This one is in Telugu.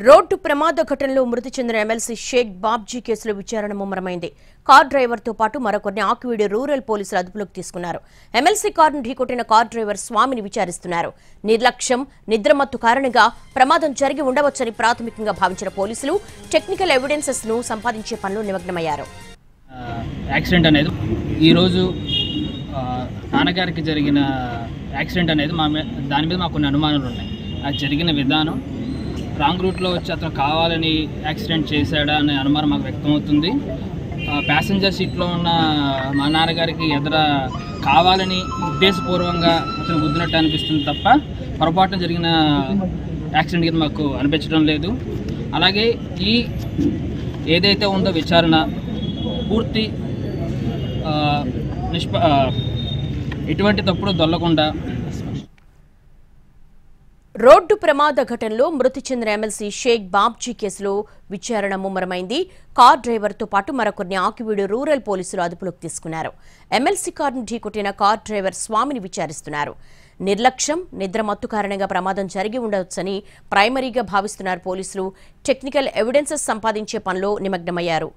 రోడ్డు ప్రమాద ఘటనలో మృతి చెందిన ఎమ్మెల్సీ షేక్ బాబ్జీ కేసులో విచారణ ముమ్మరమైంది. కార్ డ్రైవర్తో పాటు మరొకరిని ఆకివీడు రూరల్ పోలీసులు అదుపులోకి తీసుకున్నారు. ఎమ్మెల్సీ కారును ఢీకొట్టిన కార్ డ్రైవర్ స్వామిని విచారిస్తున్నారు. నిర్లక్ష్యం, నిద్రమత్తు కారణంగా ప్రమాదం జరిగి ఉండవచ్చని ప్రాథమికంగా భావించిన పోలీసులు టెక్నికల్ ఎవిడెన్సెస్ ను సంపాదించే పనిలో నిమగ్నమయ్యారు. యాక్సిడెంట్ అనేది ఈరోజు నాన్నగారికి జరిగిన యాక్సిడెంట్ అనేది దాని మీద మాకు కొన్ని అనుమానాలు ఉన్నాయి. అది జరిగిన విధానం రాంగ్ రూట్లో వచ్చి అతను కావాలని యాక్సిడెంట్ చేశాడా అనే అనుమానం మాకు వ్యక్తమవుతుంది. ప్యాసింజర్ సీట్లో ఉన్న మా నాన్నగారికి ఎదుర కావాలని ఉద్దేశపూర్వకంగా అతను గుద్దినట్టు అనిపిస్తుంది తప్ప పొరపాటున జరిగిన యాక్సిడెంట్ కింద మాకు అనిపించడం లేదు. అలాగే ఈ ఏదైతే ఉందో విచారణ పూర్తి ఎటువంటి తప్పుడు దొల్లకుండా. రోడ్డు ప్రమాద ఘటనలో మృతి చెందిన ఎమ్మెల్సీ షేక్ బాబ్జీ కేసులో విచారణ ముమ్మరమైంది. కార్ డ్రైవర్తో పాటు మరొకరిని ఆకివీడు రూరల్ పోలీసులు అదుపులోకి తీసుకున్నారు. ఎమ్మెల్సీ కారును ఢీకొట్టిన కార్ డ్రైవర్ స్వామిని విచారిస్తున్నారు. నిర్లక్ష్యం, నిద్రమత్తు కారణంగా ప్రమాదం జరిగి ఉండవచ్చని ప్రైమరీగా భావిస్తున్నారు పోలీసులు. టెక్నికల్ ఎవిడెన్సెస్ సంపాదించే పనిలో నిమగ్నమయ్యారు.